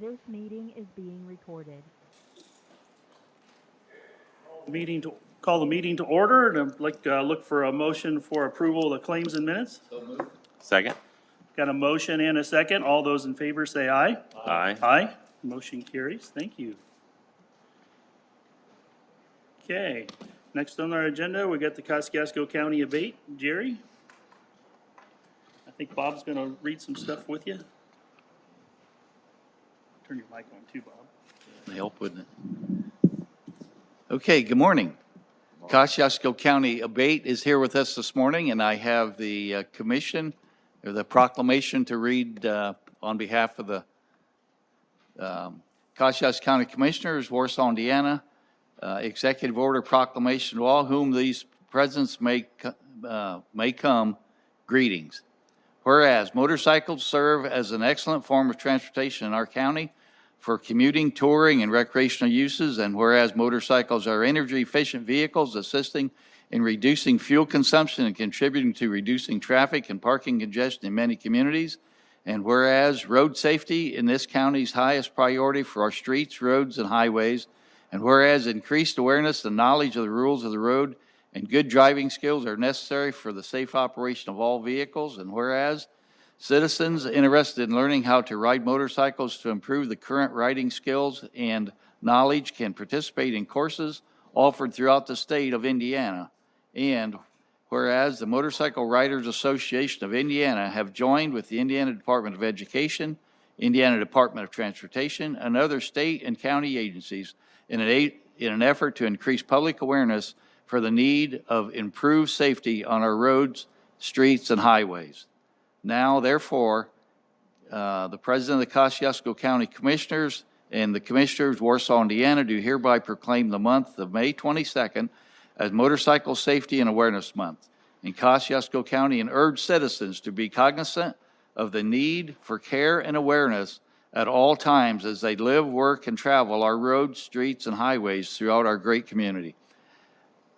This meeting is being recorded. Call the meeting to order, and I'd like to look for a motion for approval of the claims and minutes. Second. Got a motion and a second. All those in favor say aye. Aye. Aye. Motion carries. Thank you. Okay, next on our agenda, we got the Kosciuszko County abate. Jerry? I think Bob's gonna read some stuff with you. Turn your mic on too, Bob. Help, wouldn't it? Okay, good morning. Kosciuszko County Abate is here with us this morning, and I have the commission, or the proclamation to read on behalf of the Kosciuszko County Commissioners, Warsaw, Indiana. Executive order proclamation to all whom these presents may come, greetings. Whereas motorcycles serve as an excellent form of transportation in our county for commuting, touring, and recreational uses, and whereas motorcycles are energy-efficient vehicles assisting in reducing fuel consumption and contributing to reducing traffic and parking congestion in many communities, and whereas road safety in this county's highest priority for our streets, roads, and highways, and whereas increased awareness and knowledge of the rules of the road and good driving skills are necessary for the safe operation of all vehicles, and whereas citizens interested in learning how to ride motorcycles to improve the current riding skills and knowledge can participate in courses offered throughout the state of Indiana. And whereas the Motorcycle Riders Association of Indiana have joined with the Indiana Department of Education, Indiana Department of Transportation, and other state and county agencies in an effort to increase public awareness for the need of improved safety on our roads, streets, and highways. Now, therefore, the President of the Kosciuszko County Commissioners and the Commissioners, Warsaw, Indiana, do hereby proclaim the month of May 22nd as Motorcycle Safety and Awareness Month in Kosciuszko County and urge citizens to be cognizant of the need for care and awareness at all times as they live, work, and travel our roads, streets, and highways throughout our great community.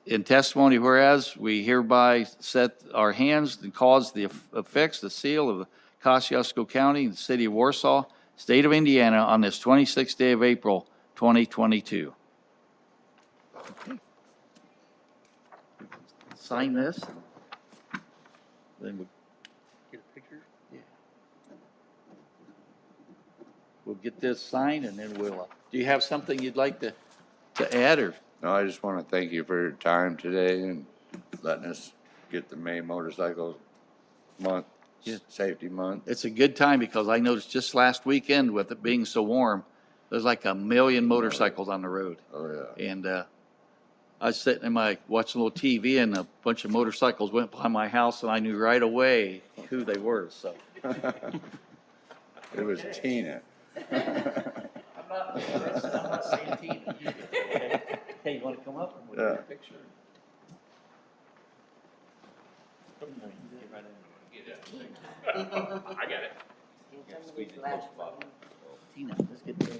In testimony, whereas we hereby set our hands and cause the affix, the seal of the Kosciuszko County, the city of Warsaw, state of Indiana, on this 26th day of April, 2022. Okay. Sign this. Then we Get a picture? we'll get this signed, and then we'll, do you have something you'd like to add, or? No, I just want to thank you for your time today and letting us get the May Motorcycle Month, Yeah. Safety Month. It's a good time because I noticed just last weekend with it being so warm, there's like 1 million motorcycles on the road. Oh, yeah. And I was sitting in watching a little TV, and a bunch of motorcycles went by my house, and I knew right away who they were, so. It was Tina. I'm not saying Tina. Hey, you want to come up and we'll Yeah. get a picture? I got it. Tina, let's get there.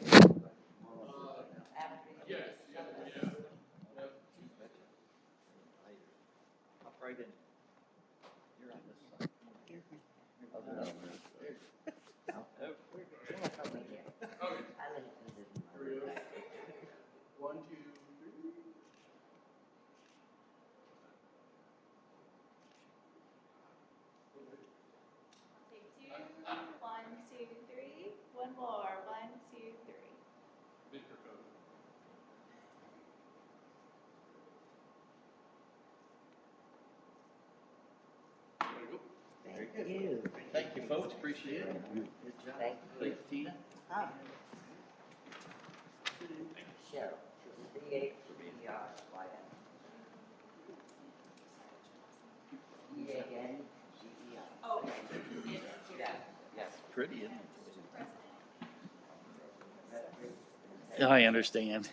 Hop right in. You're on this side. Take two, 1, 2, 3. One more, 1, 2, 3. Thank you, folks, appreciate it. Good job. Thank you, Tina. Cheryl, C-H-E-R-Y-N. E-A-N-G-E-R. Oh, Yeah, yes. Pretty, isn't it? I understand.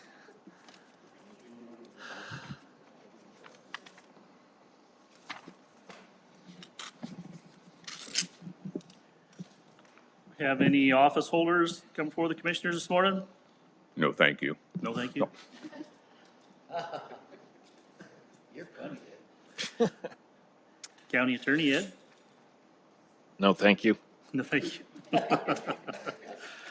Have any office holders come before the commissioners this morning? No, thank you. No, thank you. You're funny, Ed. County Attorney Ed? No, thank you. No, thank you.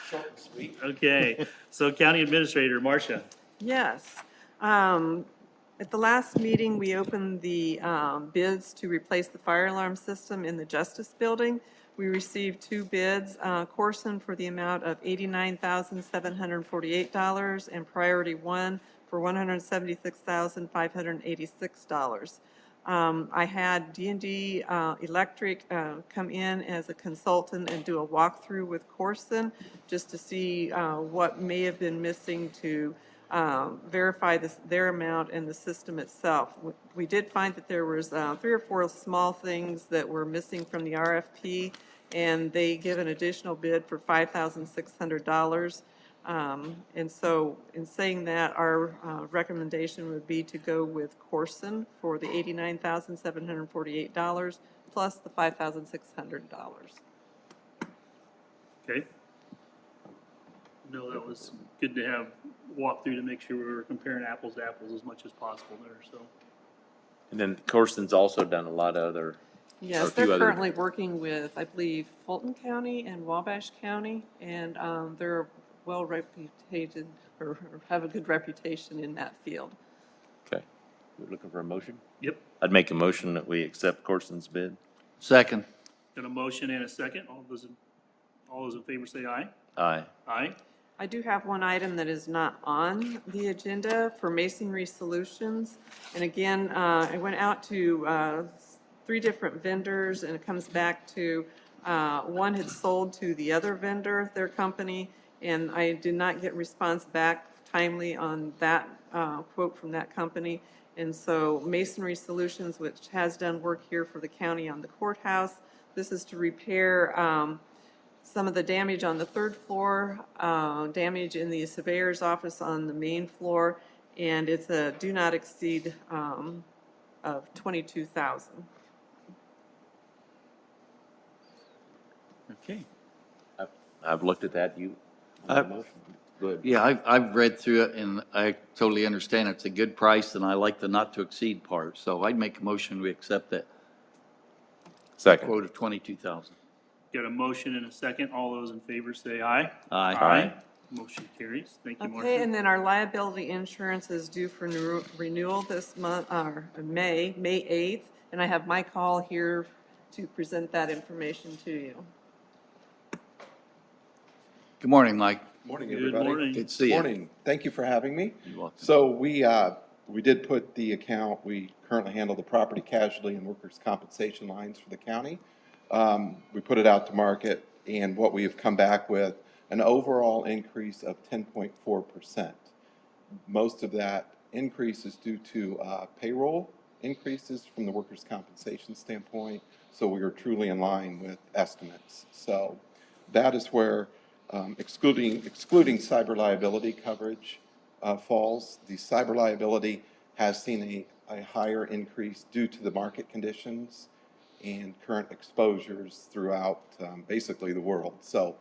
Short and Okay, so County Administrator, Marcia. Yes. At the last meeting, we opened the bids to replace the fire alarm system in the Justice Building. We received 2 bids, Corson for the amount of $89,748 and Priority 1 for $176,586. I had D&D Electric come in as a consultant and do a walkthrough with Corson just to see what may have been missing to verify their amount and the system itself. We did find that there was 3 or 4 small things that were missing from the RFP, and they give an additional bid for $5,600. And so in saying that, our recommendation would be to go with Corson for the $89,748 plus the $5,600. Okay. No, that was good to have walk through to make sure we were comparing apples to apples as much as possible there, so. And then Corsten's also done a lot of other, or Yes, a few they're other- currently working with, I believe, Fulton County and Wabash County, and they're well reputed, or have a good reputation in that field. okay. We're looking for a motion? Yep, I'd make a motion that we accept Corsten's bid. Second. got a motion and a second. All those in favor say aye. Aye. Aye. I do have one item that is not on the agenda for Masonry Solutions. And again, I went out to 3 different vendors, and it comes back to one had sold to the other vendor, their company, and I did not get response back timely on that quote from that company. And so Masonry Solutions, which has done work here for the county on the courthouse, this is to repair some of the damage on the 3rd floor, damage in the surveyor's office on the main floor, and it's a do not exceed of $22,000. Okay. I've looked at that. You? Good. Yeah, I've read through it, and I totally understand it's a good price, and I like the not-to-exceed part. So I'd make a motion, we accept that Second. quote of $22,000. Got a motion and a second. All those in favor say aye. Aye. Motion carries. Thank you, Marcia. Okay, and then our liability insurance is due for renewal this month, or May 8th, and I have Mike Hall here to present that information to you. Good morning, Mike. Morning, Good everybody. morning. Good to see you. Morning. Thank you for having me. You're welcome. So we did put the account, we currently handle the property casualty and workers' compensation lines for the county. We put it out to market, and what we have come back with, an overall increase of 10.4%. Most of that increase is due to payroll increases from the workers' compensation standpoint, so we are truly in line with estimates. So that is where, excluding cyber liability coverage falls. The cyber liability has seen a higher increase due to the market conditions and current exposures throughout basically the world. So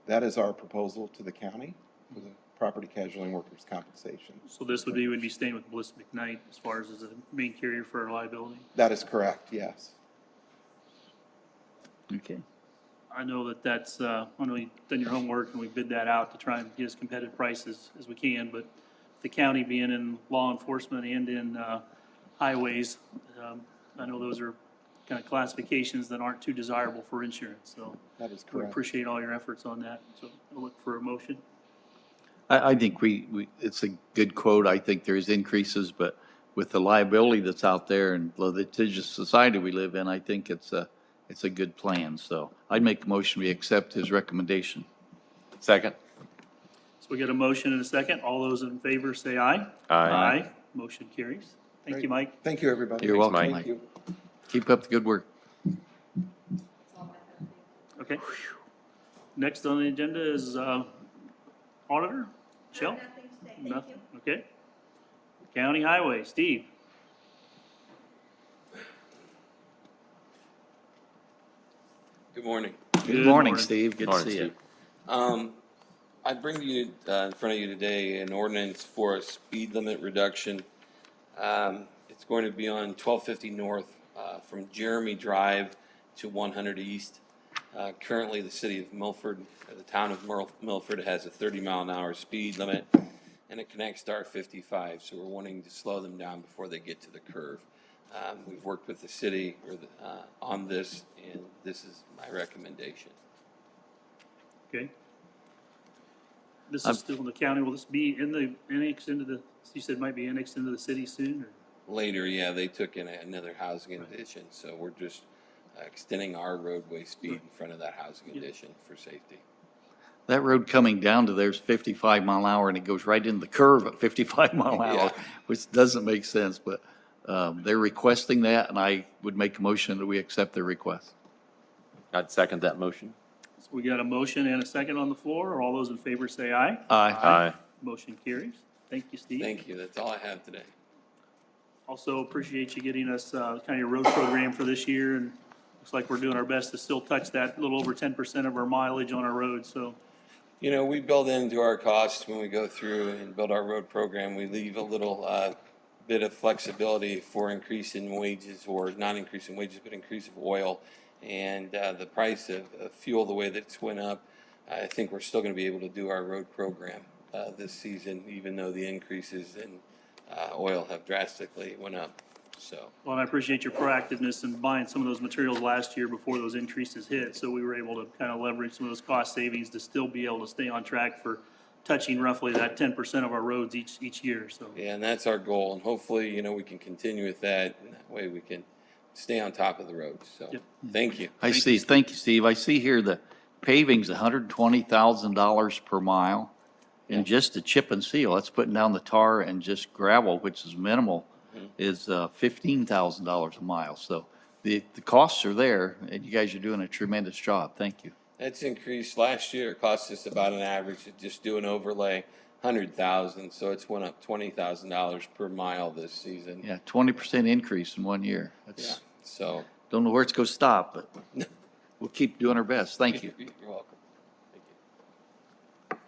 that is our proposal to the county for the property casualty and workers' compensation. So this would be staying with Bliss McKnight as far as a main carrier for our liability. That is correct, yes. Okay. I know that's, I know you've done your homework and we bid that out to try and get as competitive prices as we can, but the county being in law enforcement and in highways, I know those are kind of classifications that aren't too desirable for insurance, so That is we correct. appreciate all your efforts on that. So I'll look for a motion. I think it's a good quote. I think there's increases, but with the liability that's out there and the litigious society we live in, I think it's a good plan. So I'd make a motion, we accept his recommendation. Second. So we got a motion and a second. All those in favor say aye. Aye. Motion carries. Thank Great. you, Mike. Thank you, everybody. You're welcome, Thank Mike. you. Keep up the good work. Okay. Next on the agenda is auditor, Michelle? Nothing today, thank Nothing, you. okay. County Highway, Steve. Good morning. Good morning, Steve. Good to Morning, see you. Steve. I bring to you, in front of you today, an ordinance for a speed limit reduction. It's going to be on 1250 North, from Jeremy Drive to 100 East. Currently, the city of Milford, or the town of Milford has a 30-mile-an-hour speed limit, and it connects to our 55, so we're wanting to slow them down before they get to the curve. We've worked with the city on this, and this is my recommendation. Okay. This is still in the county. Will this be annexed into the, you said it might be annexed into the city soon, or? Later, yeah, they took in another housing addition, so we're just extending our roadway speed in front of that housing addition for safety. That road coming down to there's 55 mile an hour and it goes right into the curve at 55 mile an hour, Yeah. which doesn't make sense, but they're requesting that and I would make a motion that we accept their request. I'd second that motion. So we got a motion and a second on the floor. All those in favor say aye. Aye. Motion carries. Thank you, Steve. Thank you, that's all I have today. Also appreciate you getting us kind of your road program for this year, and looks like we're doing our best to still touch that little over 10% of our mileage on our roads, so. You know, we build into our costs when we go through and build our road program. We leave a little bit of flexibility for increase in wages, or not increase in wages, but increase of oil. And the price of fuel, the way that it's went up, I think we're still going to be able to do our road program this season, even though the increases in oil have drastically went up. So, Well, and I appreciate your proactiveness in buying some of those materials last year before those increases hit, so we were able to kind of leverage some of those cost savings to still be able to stay on track for touching roughly that 10% of our roads each year, so. yeah, and that's our goal. And hopefully, you know, we can continue with that, and that way we can stay on top of the roads. So, Yep. thank you. Thank you, Steve. I see here the paving's $120,000 per mile. And just the chip and seal, that's putting down the tar and just gravel, which is minimal, is $15,000 a mile. So the costs are there, and you guys are doing a tremendous job. Thank you. That's increased. Last year, it cost us about an average of just do an overlay, 100,000. So it's went up $20,000 per mile this season. Yeah, 20% increase in 1 year. Yeah. That's, So don't know where it's going to stop, but we'll keep doing our best. Thank you. You're welcome.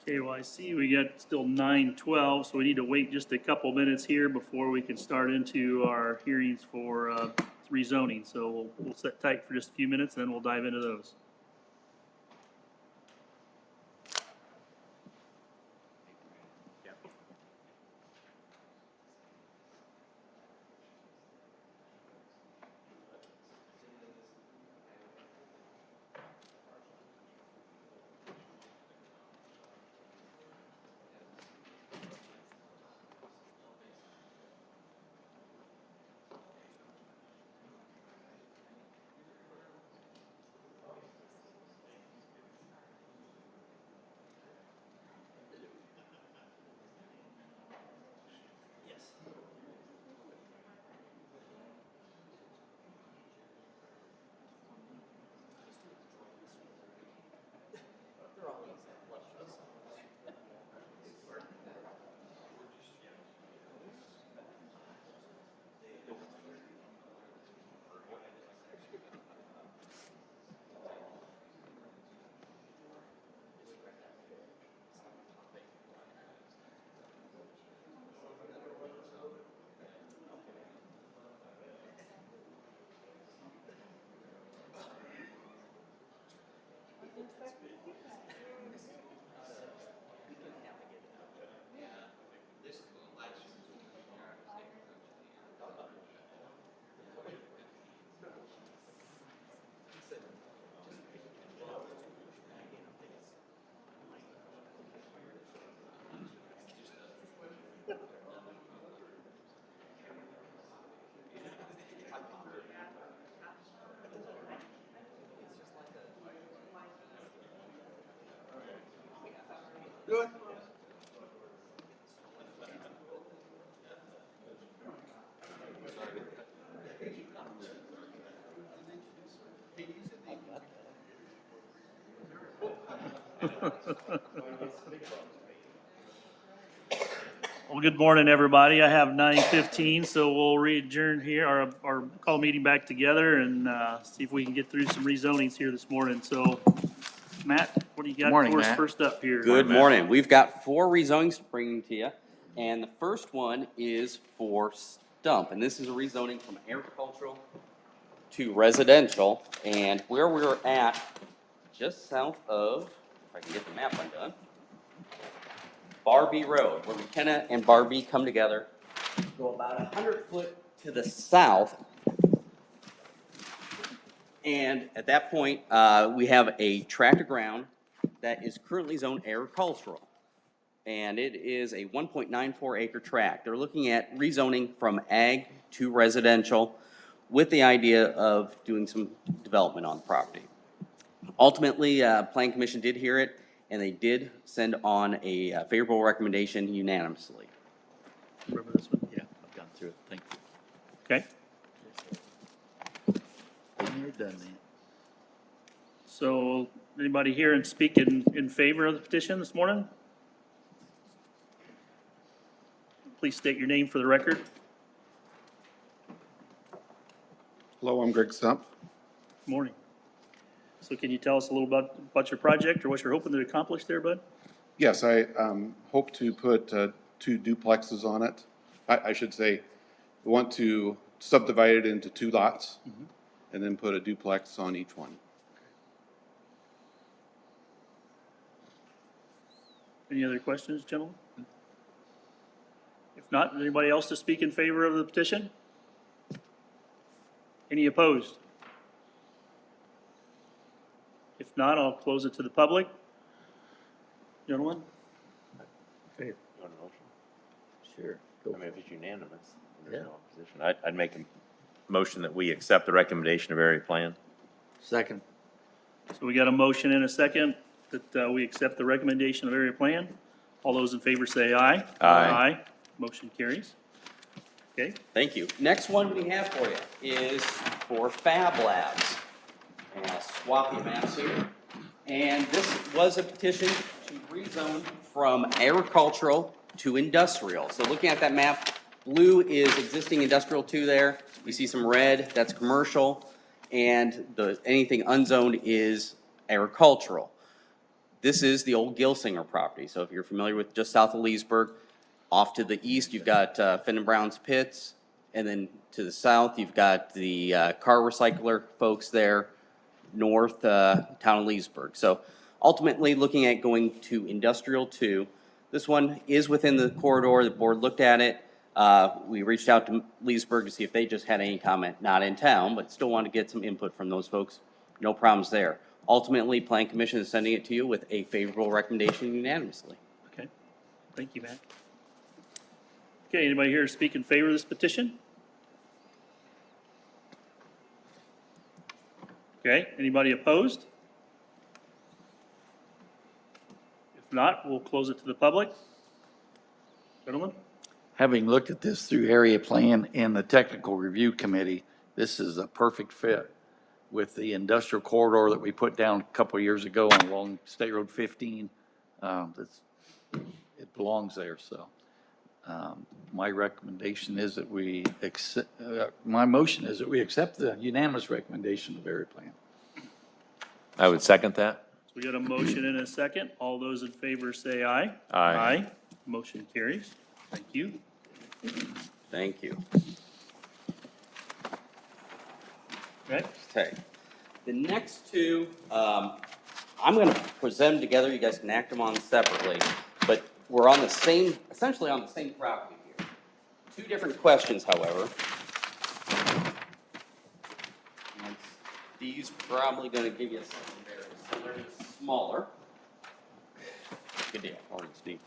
Okay, well, I see we got still 9:12, so we need to wait just a couple minutes here before we can start into our hearings for rezoning. So we'll sit tight for just a few minutes, and then we'll dive into those. Well, good morning, everybody. I have 9:15, so we'll adjourn here, or call the meeting back together and see if we can get through some rezonings here this morning. So, Matt, what do you got Morning, for us Matt. first up here? Good morning. We've got 4 rezonings to bring to you, and the first one is for Stump, and this is a rezoning from agricultural to residential, and where we're at just south of, if I can get the map undone, Barbie Road, where McKenna and Barbie come together. Go about 100 foot to the south. And at that point, we have a tract of ground that is currently zoned agricultural. And it is a 1.94 acre tract. They're looking at rezoning from ag to residential with the idea of doing some development on the property. Ultimately, Plan Commission did hear it, and they did send on a favorable recommendation unanimously. Remember this one? Yeah, I've gone through it. Thank you. Okay, Been there, done that. so anybody here and speak in favor of the petition this morning? Please state your name for the record. Hello, I'm Greg Stump. Good morning. So can you tell us a little about your project or what you're hoping to accomplish there, bud? Yes, I hope to put 2 duplexes on it. I should say, we want to subdivide it into 2 lots and then put a duplex on each one. Any other questions, gentlemen? If not, anybody else to speak in favor of the petition? Any opposed? If not, I'll close it to the public. Gentlemen? You want a motion? Sure. I mean, if it's unanimous, there's no opposition. I'd make a motion that we accept the recommendation of area plan. Second. So we got a motion and a second that we accept the recommendation of area plan. All those in favor say aye. Aye. Motion carries. Okay, Thank you. Next one we have for you is for Fab Labs. And I'll swap the maps here. And this was a petition to rezone from agricultural to industrial. So looking at that map, blue is existing industrial 2 there. You see some red, that's commercial. And anything unzoned is agricultural. This is the old Gilsinger property. So if you're familiar with just south of Leesburg, off to the east, you've got Finn and Brown's Pits. And then to the south, you've got the car recycler folks there, north town of Leesburg. So ultimately, looking at going to industrial 2, this one is within the corridor. The board looked at it. We reached out to Leesburg to see if they just had any comment, not in town, but still want to get some input from those folks. No problems there. Ultimately, Plan Commission is sending it to you with a favorable recommendation unanimously. okay. Thank you, Matt. Okay, anybody here to speak in favor of this petition? Okay, anybody opposed? If not, we'll close it to the public. Gentlemen? Having looked at this through area plan and the technical review committee, this is a perfect fit with the industrial corridor that we put down a couple of years ago along State Road 15. It belongs there, so. My recommendation is that we accept, my motion is that we accept the unanimous recommendation of area plan. I would second that. So we got a motion and a second. All those in favor say aye. Aye. Motion carries. Thank you. Thank you. Okay, Okay. The next 2, I'm going to present them together. You guys can act them on separately. But we're on the same, essentially on the same property here. 2 different questions, however. And these probably going to give you something very similar, smaller. Good deal. Morning, Steve.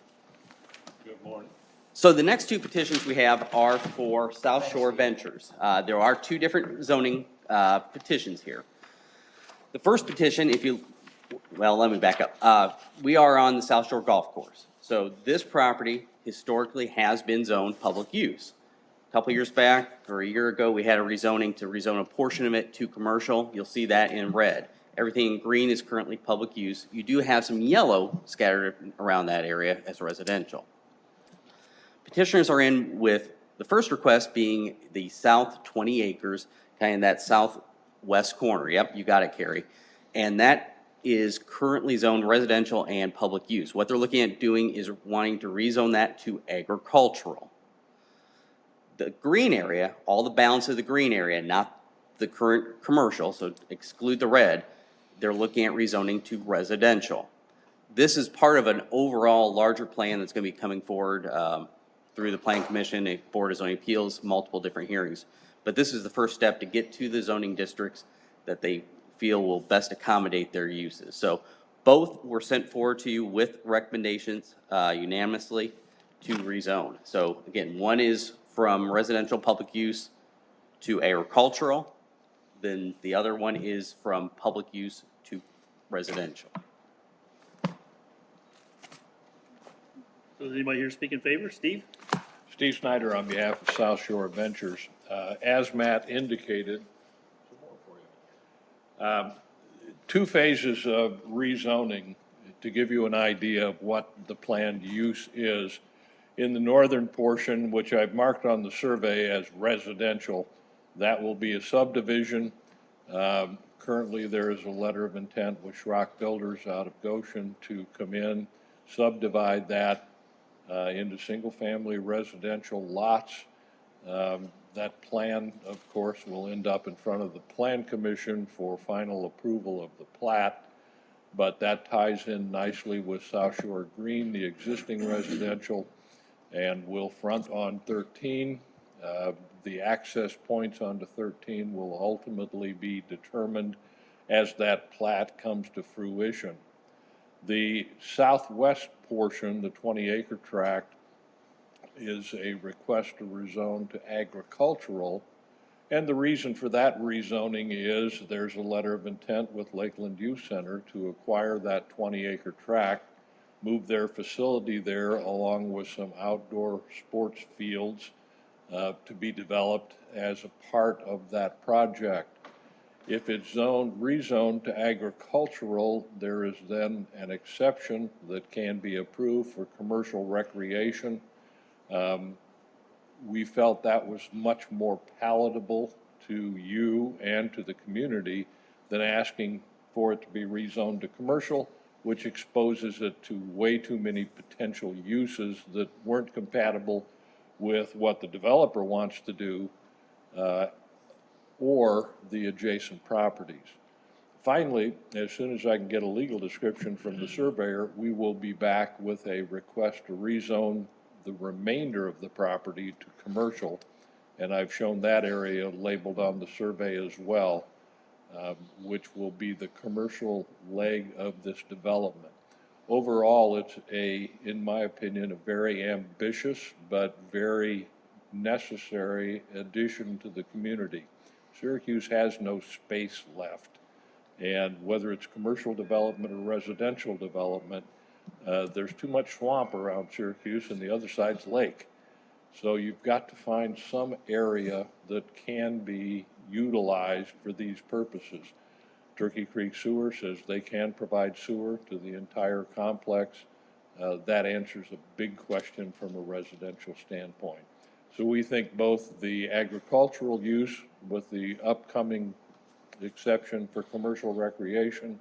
Good morning. So the next 2 petitions we have are for South Shore Ventures. There are 2 different zoning petitions here. The first petition, well, let me back up. We are on the South Shore Golf Course. So this property historically has been zoned public use. A couple years back, or a year ago, we had a rezoning to rezone a portion of it to commercial. You'll see that in red. Everything in green is currently public use. You do have some yellow scattered around that area as residential. Petitioners are in with the first request being the south 20 acres, kind of that southwest corner. Yep, you got it, Carrie. And that is currently zoned residential and public use. What they're looking at doing is wanting to rezone that to agricultural. The green area, all the balance of the green area, not the current commercial, so exclude the red, they're looking at rezoning to residential. This is part of an overall larger plan that's going to be coming forward through the Plan Commission, a Board of Zoning Appeals, multiple different hearings. But this is the first step to get to the zoning districts that they feel will best accommodate their uses. So both were sent forward to you with recommendations unanimously to rezone. So again, one is from residential public use to agricultural, then the other one is from public use to residential. So does anybody here speak in favor? Steve? Steve Snyder on behalf of South Shore Ventures. As Matt indicated, two phases of rezoning to give you an idea of what the planned use is. In the northern portion, which I've marked on the survey as residential, that will be a subdivision. Currently, there is a letter of intent with Schrock Builders out of Goshen to come in, subdivide that into single-family residential lots. That plan, of course, will end up in front of the Plan Commission for final approval of the plat, but that ties in nicely with South Shore Green, the existing residential, and will front on 13. The access points onto 13 will ultimately be determined as that plat comes to fruition. The southwest portion, the 20-acre tract, is a request to rezone to agricultural. And the reason for that rezoning is there's a letter of intent with Lakeland Youth Center to acquire that 20-acre tract, move their facility there along with some outdoor sports fields to be developed as a part of that project. If it's rezoned to agricultural, there is then an exception that can be approved for commercial recreation. We felt that was much more palatable to you and to the community than asking for it to be rezoned to commercial, which exposes it to way too many potential uses that weren't compatible with what the developer wants to do or the adjacent properties. Finally, as soon as I can get a legal description from the surveyor, we will be back with a request to rezone the remainder of the property to commercial, and I've shown that area labeled on the survey as well, which will be the commercial leg of this development. Overall, it's in my opinion, a very ambitious but very necessary addition to the community. Syracuse has no space left, and whether it's commercial development or residential development, there's too much swamp around Syracuse, and the other side's lake. So you've got to find some area that can be utilized for these purposes. Turkey Creek Sewer says they can provide sewer to the entire complex. That answers a big question from a residential standpoint. So we think both the agricultural use with the upcoming exception for commercial recreation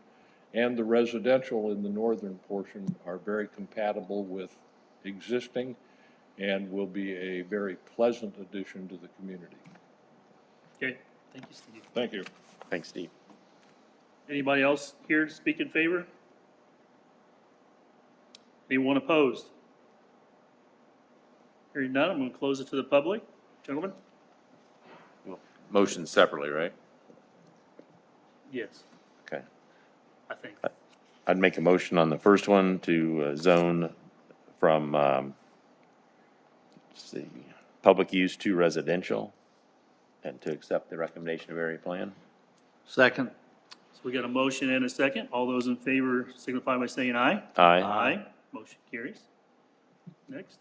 and the residential in the northern portion are very compatible with existing and will be a very pleasant addition to the community. Okay, thank you, Steve. Thank you. Thanks, Steve. Anybody else here to speak in favor? Anyone opposed? Hearing none, I'm going to close it to the public. Gentlemen? Motion separately, right? Yes, Okay. I think. I'd make a motion on the first one to zone from, let's see, public use to residential, and to accept the recommendation of area plan. Second. So we got a motion and a second. All those in favor signify by saying aye. Aye. Aye. Motion carries. Next.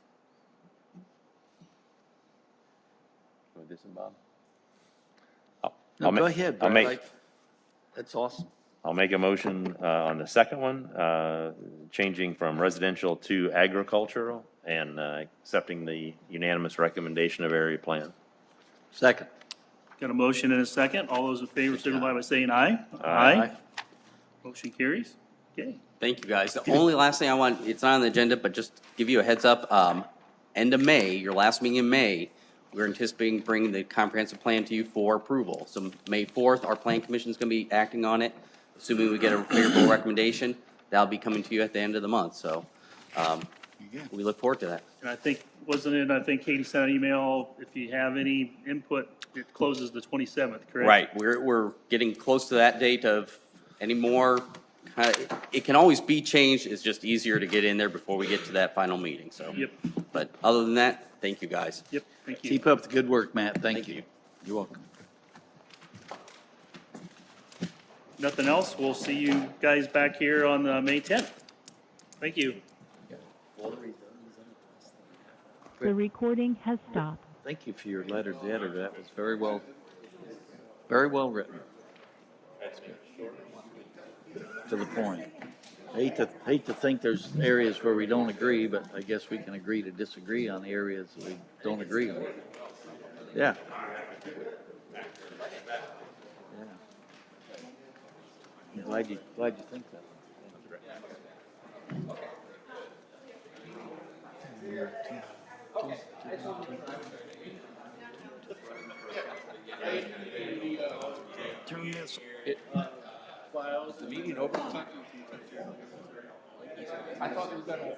With this one, Bob? No, go ahead, I'll Brad. make, That's awesome. I'll make a motion on the second one, changing from residential to agricultural and accepting the unanimous recommendation of area plan. Second. Got a motion and a second. All those in favor signify by saying aye. Aye. Motion carries. Okay. Thank you, guys. The only last thing I want, it's not on the agenda, but just to give you a heads up, end of May, your last meeting in May, we're anticipating bringing the comprehensive plan to you for approval. So May 4th, our plan commission is going to be acting on it. assuming we get a favorable recommendation, that'll be coming to you at the end of the month, so, we look forward to that. And I think, wasn't it, I think Katie sent an email, if you have any input, it closes the 27th, correct? Right, we're getting close to that date of any more, it can always be changed, it's just easier to get in there before we get to that final meeting, so. Yep, But other than that, thank you, guys. yep, thank you. Keep up the good work, Matt. Thank Thank you. you. You're welcome. Nothing else, we'll see you guys back here on May 10th. Thank you. The recording has stopped. Thank you for your letter to the editor. That was very well written. To the point. Hate to think there's areas where we don't agree, but I guess we can agree to disagree on the areas that we don't agree on. Yeah. I'm glad you think that. Turn this. Files, the meeting over. I thought we were gonna.